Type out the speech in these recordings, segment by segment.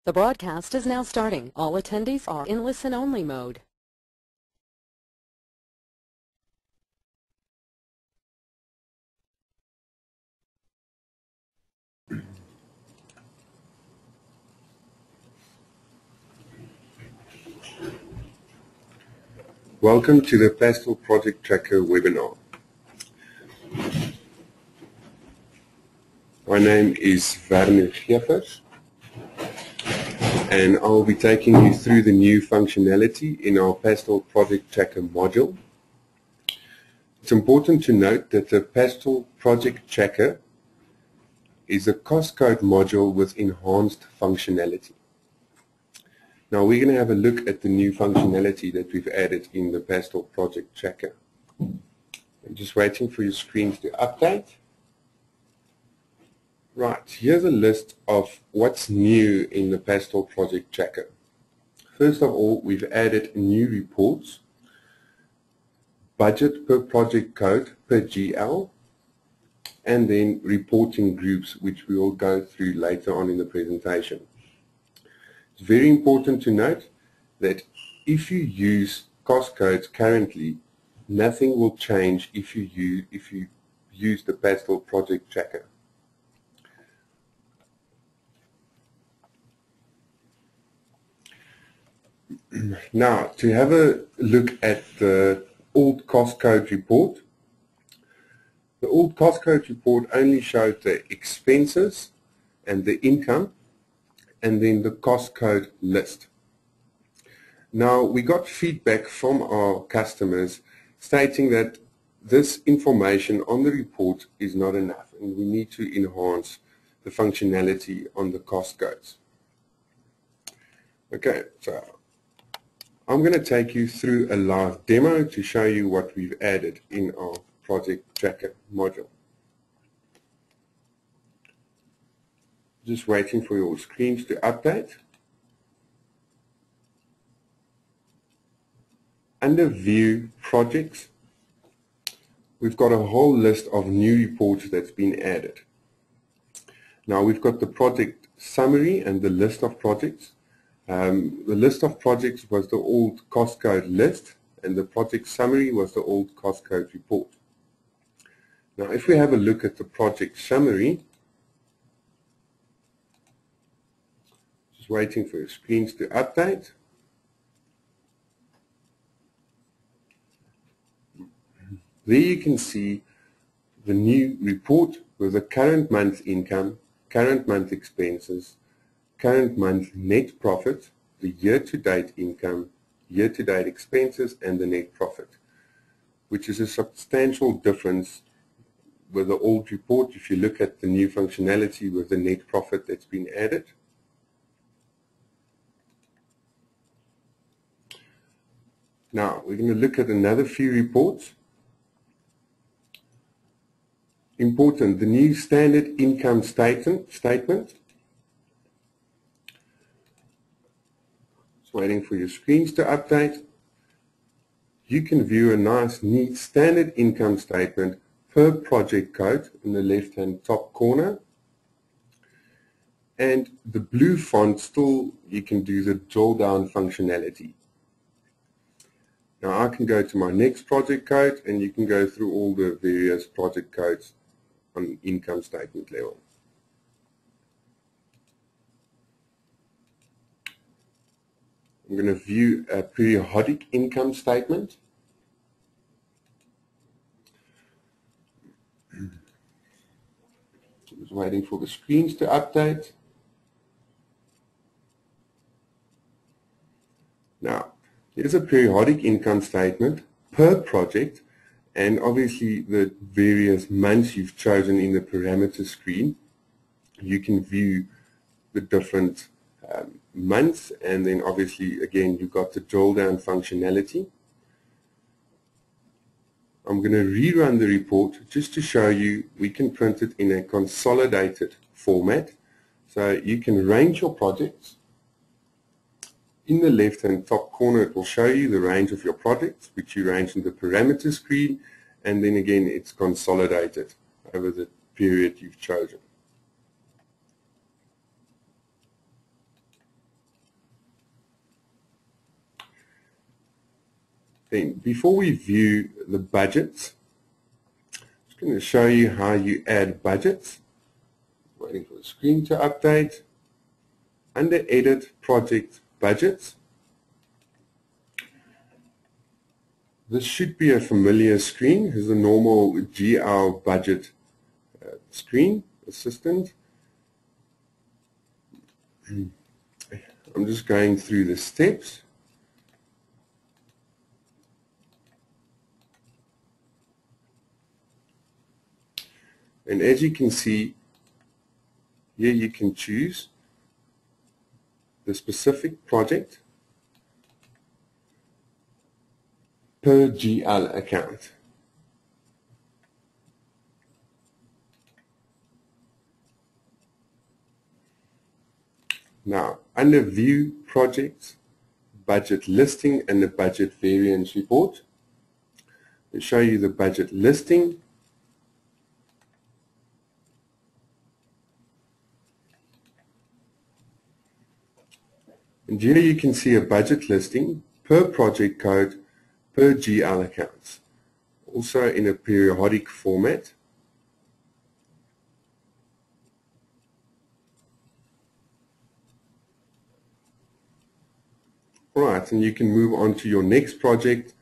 The broadcast is now starting. All attendees are in listen-only mode. Welcome to the Pastel Project Tracker webinar. My name is Werner Geefers, and I'll be taking you through the new functionality in our Pastel Project Tracker module. It's important to note that the Pastel Project Tracker is a cost code module with enhanced functionality. Now we're going to have a look at the new functionality that we've added in the Pastel Project Tracker. I'm just waiting for your screens to update. Right, here's a list of what's new in the Pastel Project Tracker. First of all, we've added new reports, budget per project code per GL, and then reporting groups, which we will go through later on in the presentation. It's very important to note that if you use cost codes currently, nothing will change if you use the Pastel Project Tracker. Now, to have a look at the old cost code report, the old cost code report only showed the expenses and the income, and then the cost code list. Now, we got feedback from our customers stating that this information on the report is not enough, and we need to enhance the functionality on the cost codes. Okay, so I'm going to take you through a live demo to show you what we've added in our Project Tracker module. Just waiting for your screens to update. Under View Projects, we've got a whole list of new reports that's been added. Now we've got the project summary and the list of projects. The list of projects was the old cost code list, and the project summary was the old cost code report. Now if we have a look at the project summary, waiting for your screens to update. There you can see the new report with the current month income, current month expenses, current month net profit, the year-to-date income, year-to-date expenses, and the net profit, which is a substantial difference with the old report if you look at the new functionality with the net profit that's been added. Now, we're going to look at another few reports. Important, the new standard income statement. Just waiting for your screens to update. You can view a nice, neat standard income statement per project code in the left-hand top corner. And the blue font still, you can do the drill down functionality. Now I can go to my next project code, and you can go through all the various project codes on income statement level. I'm going to view a periodic income statement. Just waiting for the screens to update. Now, here's a periodic income statement per project, and obviously the various months you've chosen in the parameter screen. You can view the different months, and then obviously again you've got the drill down functionality. I'm going to rerun the report just to show you we can print it in a consolidated format. So you can range your projects. In the left-hand top corner, it will show you the range of your projects, which you range in the parameter screen, and then again it's consolidated over the period you've chosen. Then, before we view the budgets, I'm just going to show you how you add budgets. Waiting for the screen to update. Under Edit Project Budgets, this should be a familiar screen. This is a normal GL budget screen, assistant. I'm just going through the steps. And as you can see, here you can choose the specific project per GL account. Now, under View Projects, Budget Listing and the Budget Variance Report, I'll show you the budget listing. And here you can see a budget listing per project code per GL accounts, also in a periodic format. Right, and you can move on to your next project,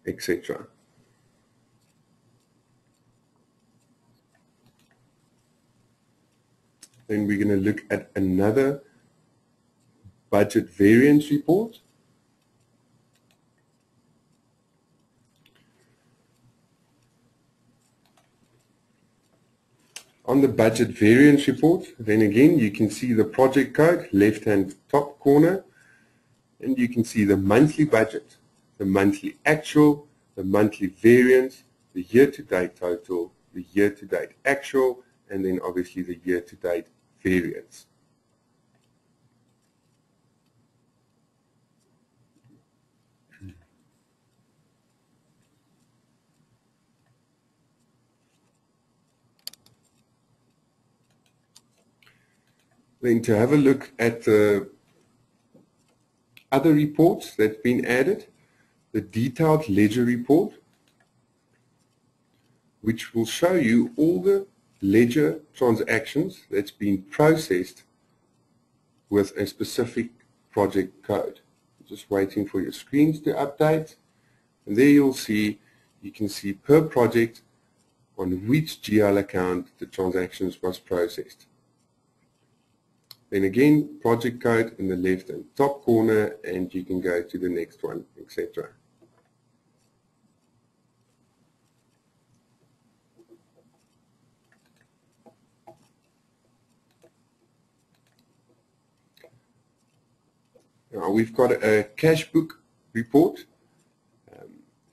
etc. Then we're going to look at another budget variance report. On the budget variance report, then again you can see the project code, left-hand top corner, and you can see the monthly budget, the monthly actual, the monthly variance, the year-to-date total, the year-to-date actual, and then obviously the year-to-date variance. Then to have a look at the other reports that's been added, the detailed ledger report, which will show you all the ledger transactions that's been processed with a specific project code. Just waiting for your screens to update, and there you can see per project on which GL account the transactions was processed. Then again, project code in the left and top corner, and you can go to the next one, etc. Now we've got a cash book report,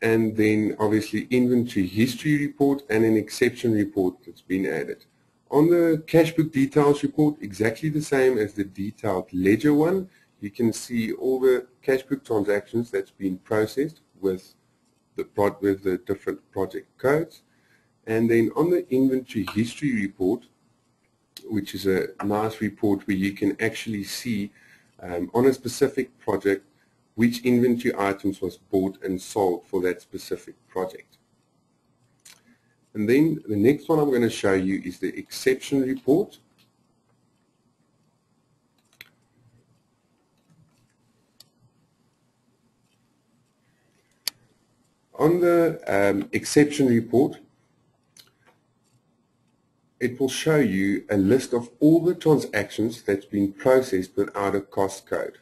and then obviously inventory history report and an exception report that's been added. On the cash book details report, exactly the same as the detailed ledger one, you can see all the cash book transactions that's been processed with the different project codes. And then on the inventory history report, which is a nice report where you can actually see on a specific project which inventory items was bought and sold for that specific project. And then the next one I'm going to show you is the exception report. On the exception report, it will show you a list of all the transactions that's been processed without a cost code.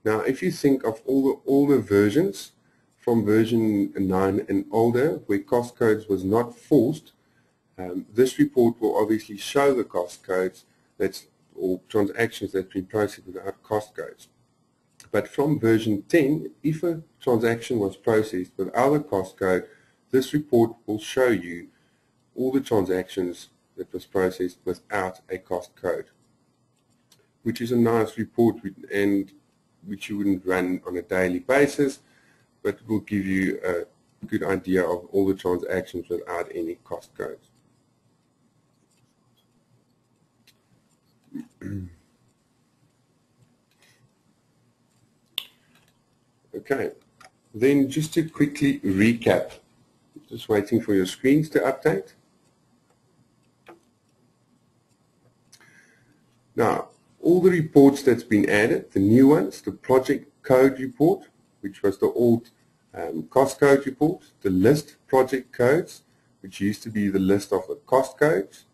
Now, if you think of all the versions from version 9 and older, where cost codes was not forced, this report will obviously show the cost codes or transactions that have been processed without cost codes. But from version 10, if a transaction was processed without a cost code, this report will show you all the transactions that was processed without a cost code, which is a nice report and which you wouldn't run on a daily basis, but will give you a good idea of all the transactions without any cost codes. Okay, Then just to quickly recap, just waiting for your screens to update. Now, all the reports that's been added, the new ones, the project code report, which was the old cost code report, the list project codes, which used to be the list of the cost codes,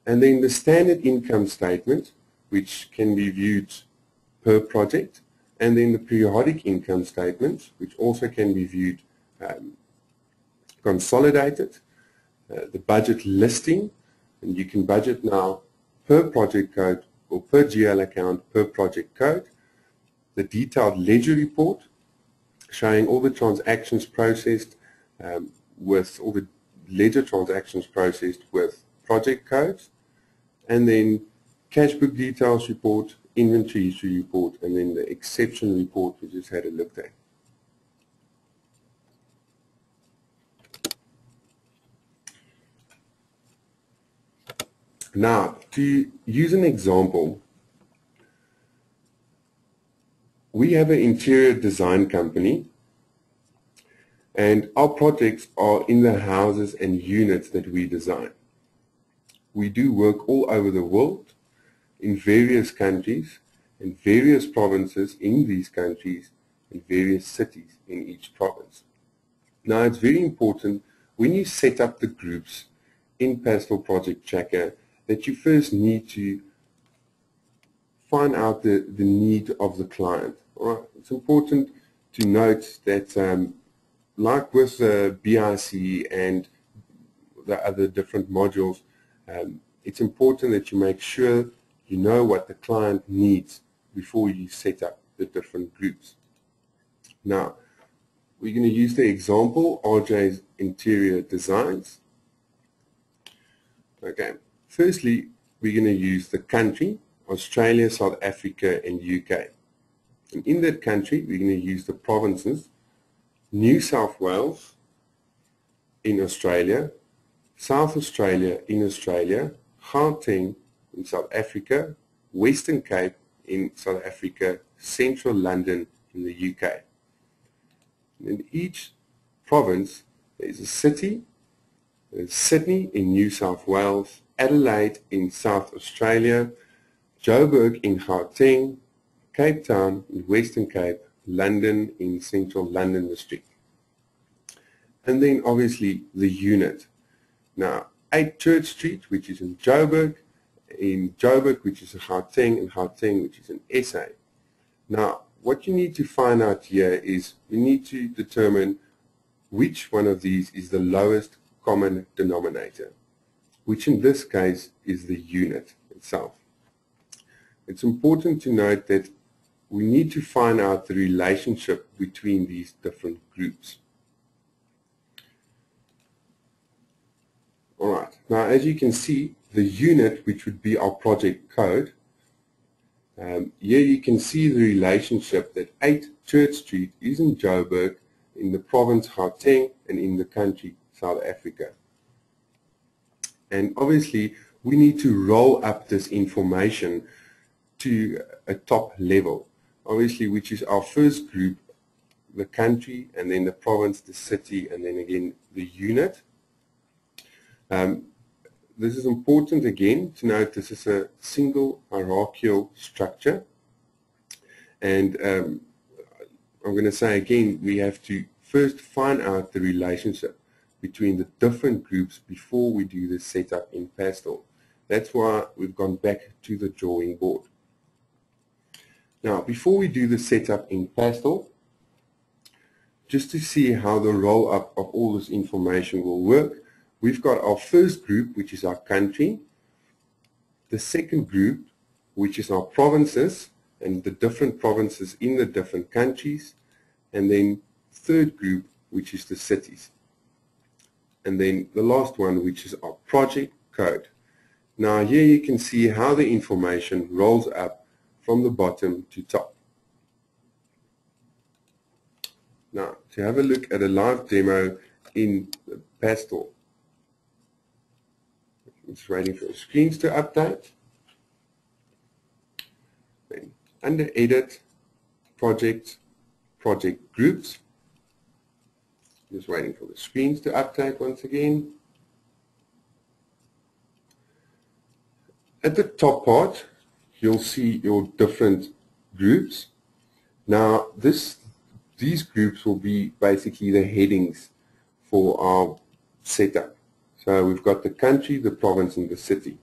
and then the standard income statement, which can be viewed per project, and then the periodic income statement, which also can be viewed consolidated, the budget listing, and you can budget now per project code or per GL account per project code, the detailed ledger report showing all the transactions processed with all the ledger transactions processed with project codes, and then cash book details report, inventory history report, and then the exception report we just had a look at. Now, to use an example, we have an interior design company, and our projects are in the houses and units that we design. We do work all over the world, in various countries, and various provinces in these countries, and various cities in each province. Now, it's very important when you set up the groups in Pastel Project Tracker that you first need to find out the need of the client. All right? It's important to note that like with the BIC and the other different modules, it's important that you make sure you know what the client needs before you set up the different groups. Now, we're going to use the example, RJ's Interior Designs. Okay. Firstly, we're going to use the country, Australia, South Africa, and UK. And in that country, we're going to use the provinces, New South Wales in Australia, South Australia in Australia, Gauteng in South Africa, Western Cape in South Africa, Central London in the UK. And in each province, there is a city. There's Sydney in New South Wales, Adelaide in South Australia, Joburg in Gauteng, Cape Town in Western Cape, London in Central London District. And then obviously the unit. Now, 8 Church Street, which is in Joburg, which is in Gauteng, and Gauteng, which is in SA. Now, what you need to find out here is we need to determine which one of these is the lowest common denominator, which in this case is the unit itself. It's important to note that we need to find out the relationship between these different groups. Alright, now as you can see, the unit, which would be our project code, here you can see the relationship that 8 Church Street is in Joburg, in the province Gauteng, and in the country South Africa. And obviously, we need to roll up this information to a top level, obviously, which is our first group, the country, and then the province, the city, and then again the unit. This is important again to note this is a single hierarchical structure, and I'm going to say again, we have to first find out the relationship between the different groups before we do the setup in Pastel. That's why we've gone back to the drawing board. Now, before we do the setup in Pastel, just to see how the roll-up of all this information will work, we've got our first group, which is our country, the second group, which is our provinces, and the different provinces in the different countries, and then third group, which is the cities. And then the last one, which is our project code. Now here you can see how the information rolls up from the bottom to top. Now, to have a look at a live demo in Pastel. I'm just waiting for the screens to update. Then under Edit, Project Groups, Just waiting for the screens to update once again. At the top part, you'll see your different groups. Now, these groups will be basically the headings for our setup. So we've got the country, the province, and the city.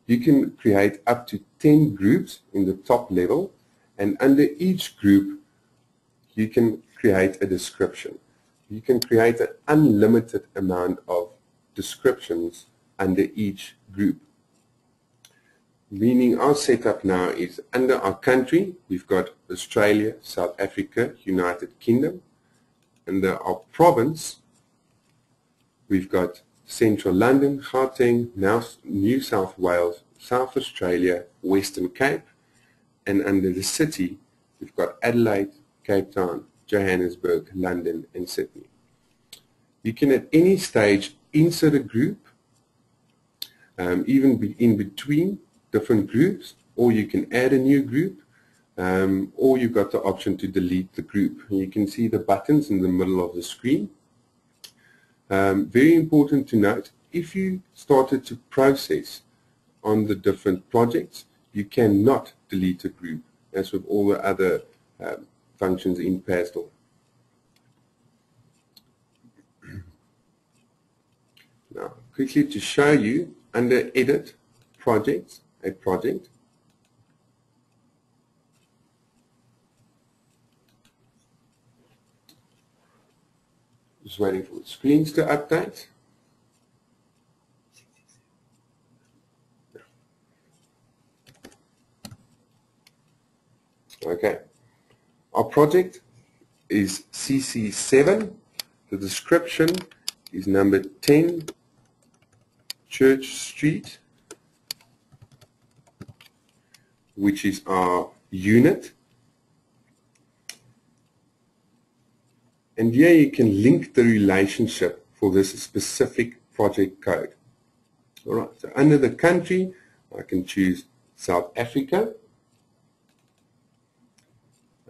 You can create up to 10 groups in the top level, and under each group, you can create a description. You can create an unlimited amount of descriptions under each group. Meaning our setup now is under our country, we've got Australia, South Africa, United Kingdom. Under our province, we've got Central London, Gauteng, New South Wales, South Australia, Western Cape. And under the city, we've got Adelaide, Cape Town, Johannesburg, London, and Sydney. You can at any stage insert a group, even be in between different groups, or you can add a new group, or you've got the option to delete the group. And you can see the buttons in the middle of the screen. Very important to note, if you started to process on the different projects, you cannot delete a group, as with all the other functions in Pastel. Now, quickly to show you, under Edit, Projects, a project. Just waiting for the screens to update. Okay. Our project is CC7. The description is number 10 Church Street, which is our unit. And here you can link the relationship for this specific project code. All right, so under the country, I can choose South Africa.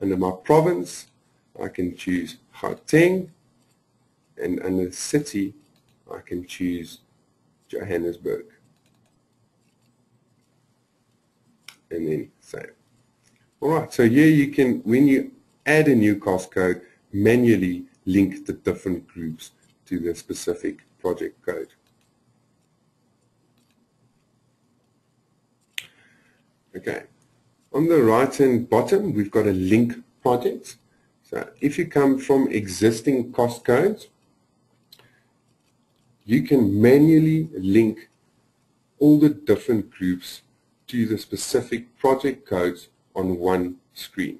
Under my province, I can choose Gauteng. And under the city, I can choose Johannesburg. And then save. All right, so here you can, when you add a new cost code, manually link the different groups to the specific project code. Okay, on the right hand bottom, we've got a link project. So if you come from existing cost codes, you can manually link all the different groups to the specific project codes on one screen.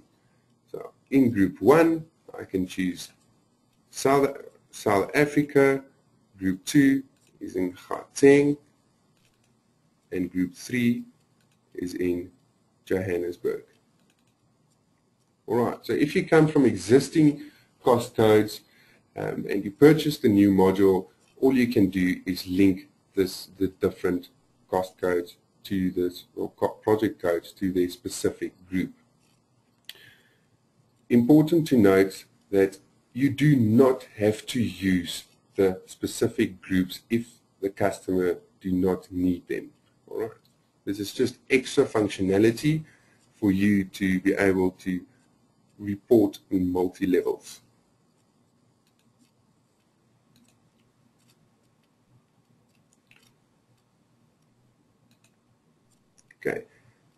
So in group 1, I can choose South Africa, group 2 is in Gauteng, and group 3 is in Johannesburg. Alright, so if you come from existing cost codes and you purchase the new module, all you can do is link the different cost codes to this, or project codes to their specific group. Important to note that you do not have to use the specific groups if the customer do not need them. All right. This is just extra functionality for you to be able to report in multi-levels. Okay.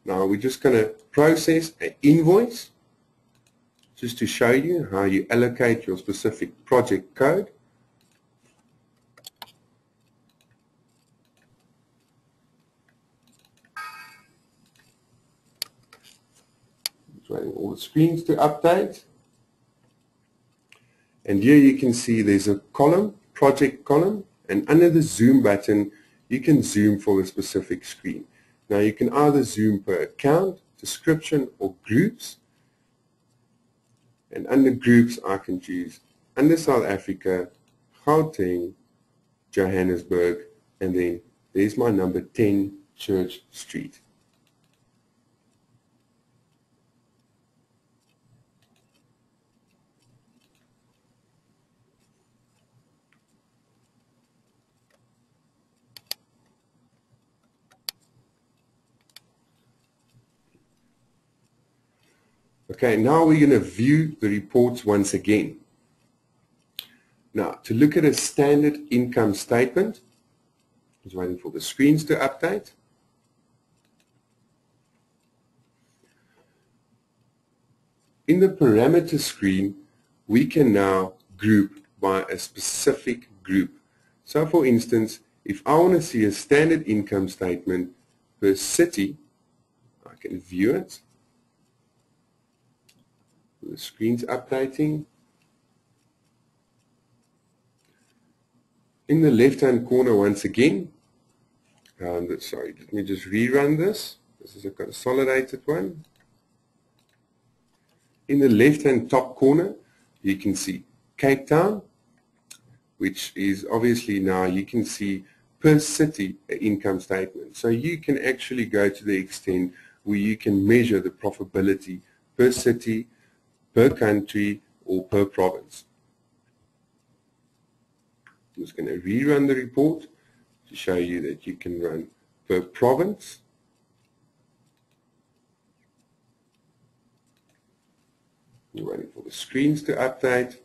Now we're just going to process an invoice, just to show you how you allocate your specific project code. Just waiting all the screens to update. And here you can see there's a column, project column, and under the zoom button, you can zoom for a specific screen. Now you can either zoom per account, description, or groups. And under groups, I can choose under South Africa, Gauteng, Johannesburg, and then there's my number 10 Church Street. Okay, now we're going to view the reports once again. Now, to look at a standard income statement, just waiting for the screens to update. In the parameter screen, we can now group by a specific group. So for instance, if I want to see a standard income statement per city, I can view it. The screen's updating. In the left-hand corner once again, sorry, let me just rerun this. This is a consolidated one. In the left-hand top corner, you can see Cape Town, which is obviously now you can see per city income statement. So you can actually go to the extent where you can measure the profitability per city, per country, or per province. I'm just going to rerun the report to show you that you can run per province. You're waiting for the screens to update.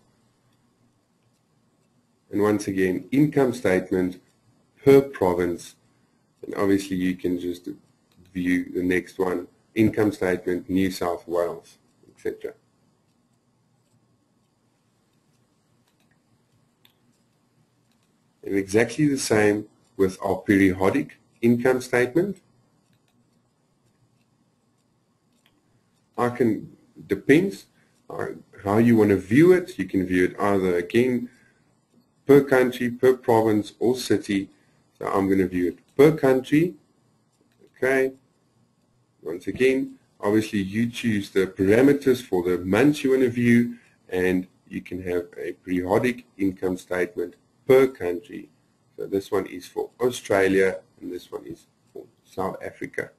And once again, income statement per province. And obviously you can just view the next one, income statement, New South Wales, etc. And exactly the same with our periodic income statement. Depends on how you want to view it. You can view it either again per country, per province, or city. So I'm going to view it per country. Okay. Once again, obviously you choose the parameters for the months you want to view, and you can have a periodic income statement per country. So this one is for Australia, and this one is for South Africa.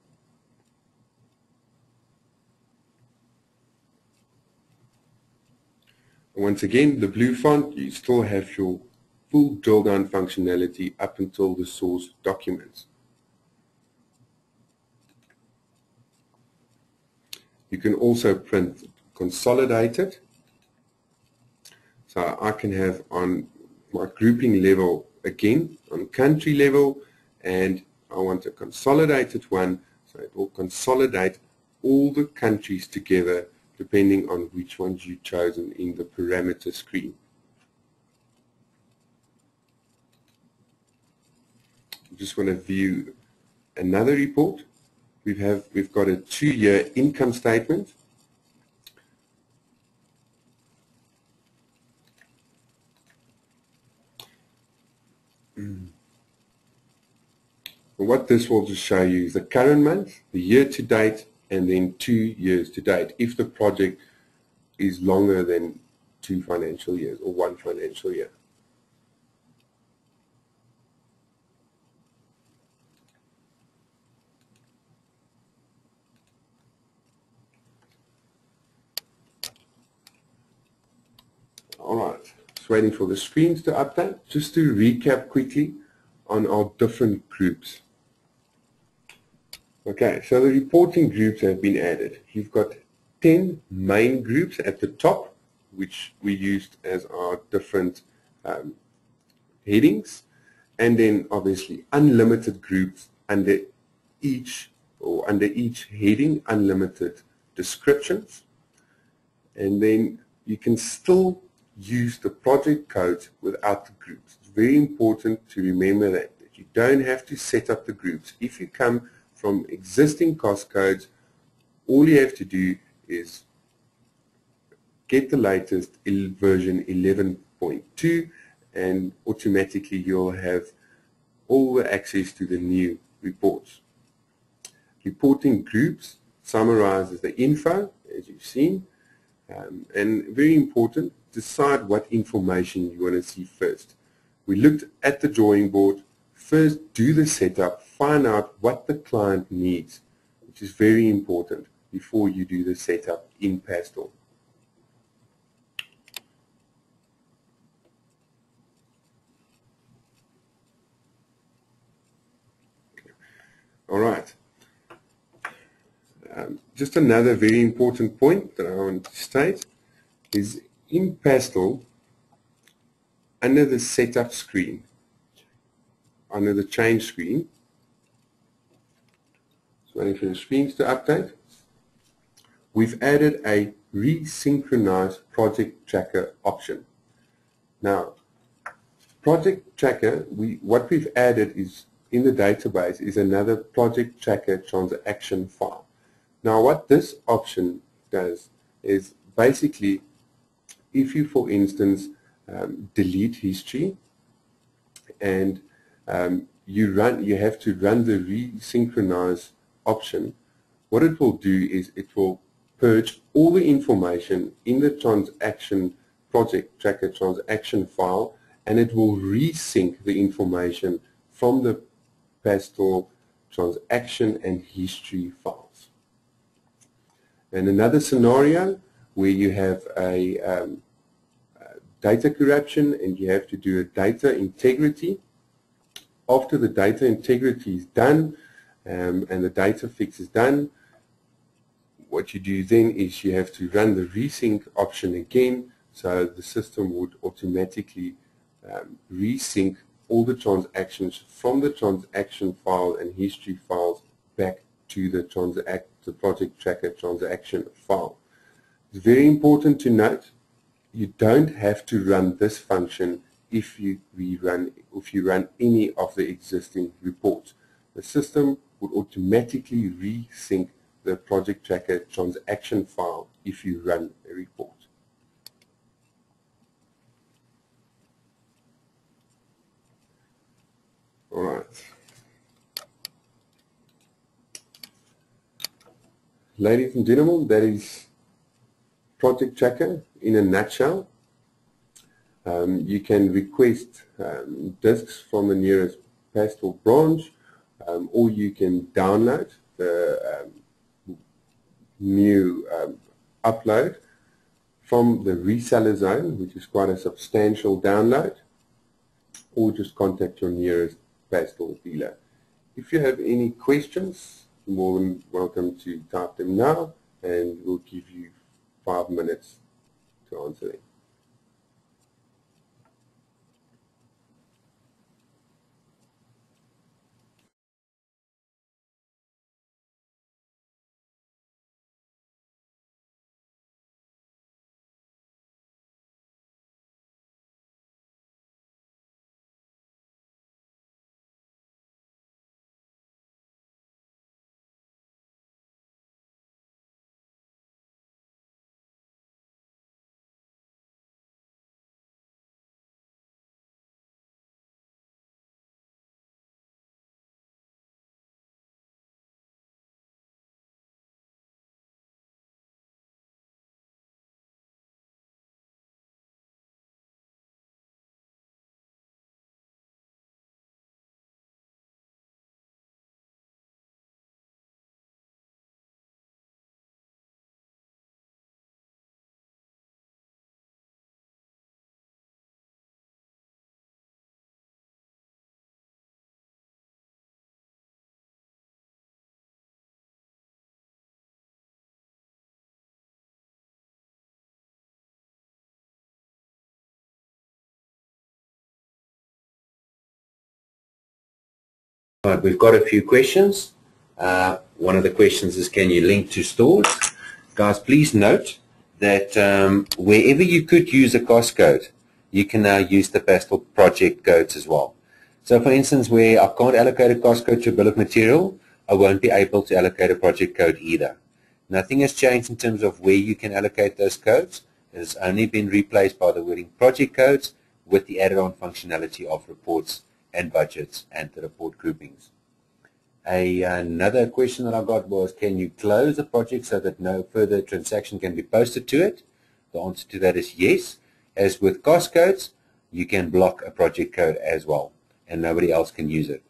Once again, the blue font, you still have your full drill down functionality up until the source documents. You can also print consolidated. So I can have on my grouping level again, on country level, and I want a consolidated one, so it will consolidate all the countries together depending on which ones you've chosen in the parameter screen. I just want to view another report. We've got a 2-year income statement. What this will just show you is the current month, the year to date, and then 2 years to date, if the project is longer than 2 financial years or 1 financial year. Alright, just waiting for the screens to update. Just to recap quickly on our different groups. Okay, so the reporting groups have been added. You've got 10 main groups at the top, which we used as our different headings, and then obviously unlimited groups under each heading, unlimited descriptions, and then you can still use the project codes without the groups. It's very important to remember that you don't have to set up the groups. If you come from existing cost codes, all you have to do is get the latest version 11.2, and automatically you'll have all the access to the new reports. Reporting groups summarizes the info, as you've seen, and very important, decide what information you want to see first. We looked at the drawing board. First, do the setup, find out what the client needs, which is very important before you do the setup in Pastel. All right. just another very important point that I want to state is in Pastel, under the setup screen, under the change screen, just waiting for the screens to update, we've added a resynchronize project tracker option. Now, project tracker, what we've added is in the database is another project tracker transaction file. Now, what this option does is basically, if you, for instance, delete history and you have to run the resynchronize option, what it will do is it will purge all the information in the transaction project tracker transaction file, and it will resync the information from the Pastel transaction and history files. And another scenario where you have a data corruption and you have to do a data integrity. After the data integrity is done and the data fix is done, what you do then is you have to run the resync option again, so the system would automatically resync all the transactions from the transaction file and history files back to the project tracker transaction file. It's very important to note, you don't have to run this function if you run any of the existing reports. The system would automatically resync the project tracker transaction file if you run a report. All right. Ladies and gentlemen, that is project tracker in a nutshell. You can request disks from the nearest Pastel branch, or you can download the new upload from the reseller zone, which is quite a substantial download, or just contact your nearest Pastel dealer. If you have any questions, you're more than welcome to type them now, and we'll give you 5 minutes to answer them. Right, we've got a few questions. One of the questions is, can you link to stores? Guys, please note that wherever you could use a cost code, you can now use the Pastel project codes as well. So for instance, where I can't allocate a cost code to a bill of material, I won't be able to allocate a project code either. Nothing has changed in terms of where you can allocate those codes. It has only been replaced by the wording project codes with the added-on functionality of reports and budgets and the report groupings. Another question that I got was, can you close a project so that no further transaction can be posted to it? The answer to that is yes. As with cost codes, you can block a project code as well, and nobody else can use it.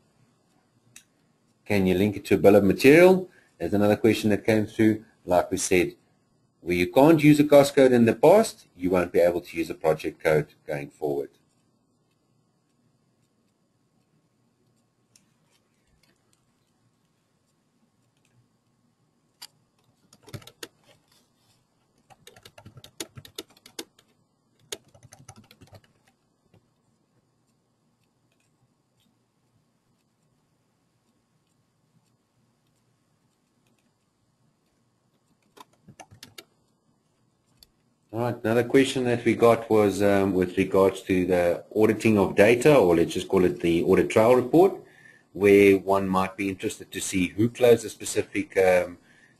Can you link it to a bill of material? There's another question that came through. Like we said, where you can't use a cost code in the past, you won't be able to use a project code going forward. All right, another question that we got was with regards to the auditing of data, or let's just call it the audit trail report, where one might be interested to see who closed a specific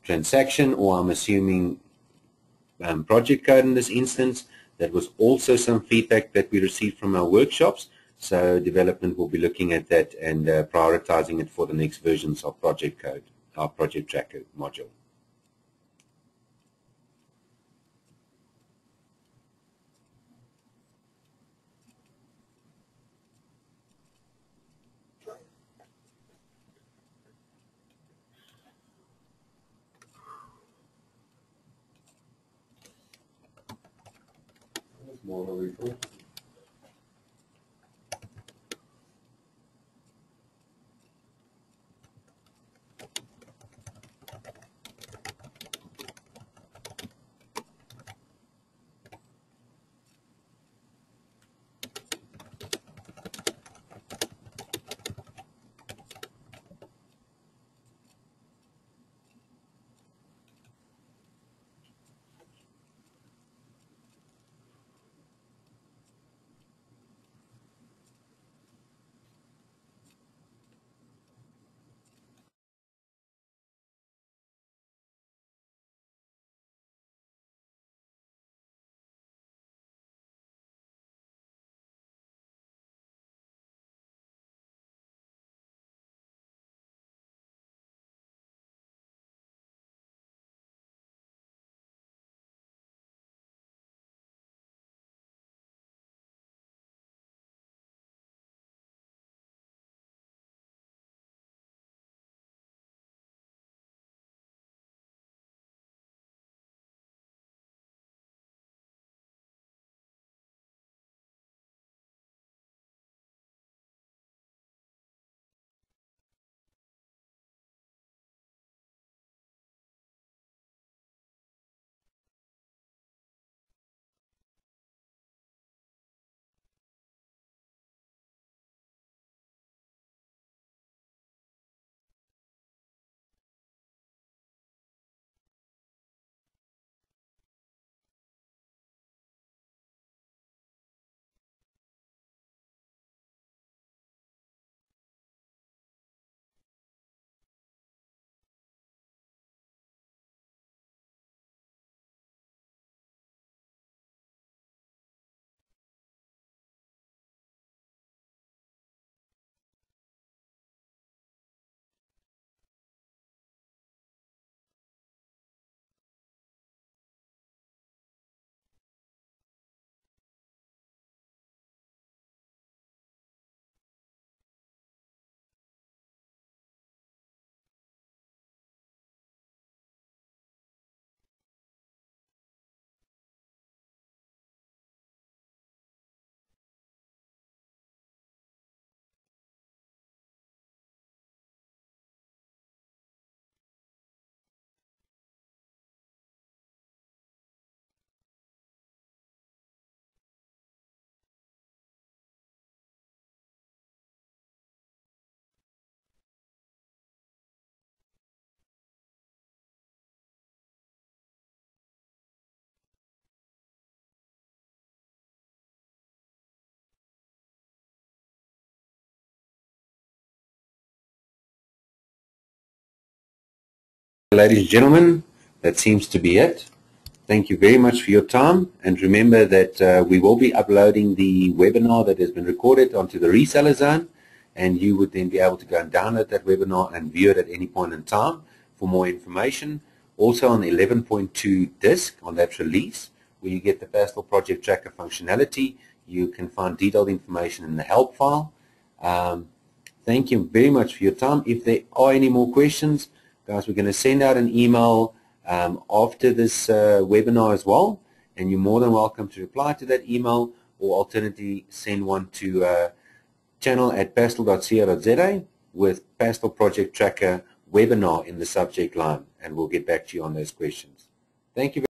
transaction, or I'm assuming project code in this instance. That was also some feedback that we received from our workshops. So development will be looking at that and prioritizing it for the next versions of project code, our project tracker module. Ladies and gentlemen, that seems to be it. Thank you very much for your time, and remember that we will be uploading the webinar that has been recorded onto the reseller zone, and you would then be able to go and download that webinar and view it at any point in time for more information. Also on the 11.2 disk on that release, where you get the Pastel Project Tracker functionality, you can find detailed information in the help file. Thank you very much for your time. If there are any more questions, guys, we're going to send out an email after this webinar as well, and you're more than welcome to reply to that email, or alternatively send one to channel@pastel.co.za with Pastel Project Tracker webinar in the subject line, and we'll get back to you on those questions. Thank you.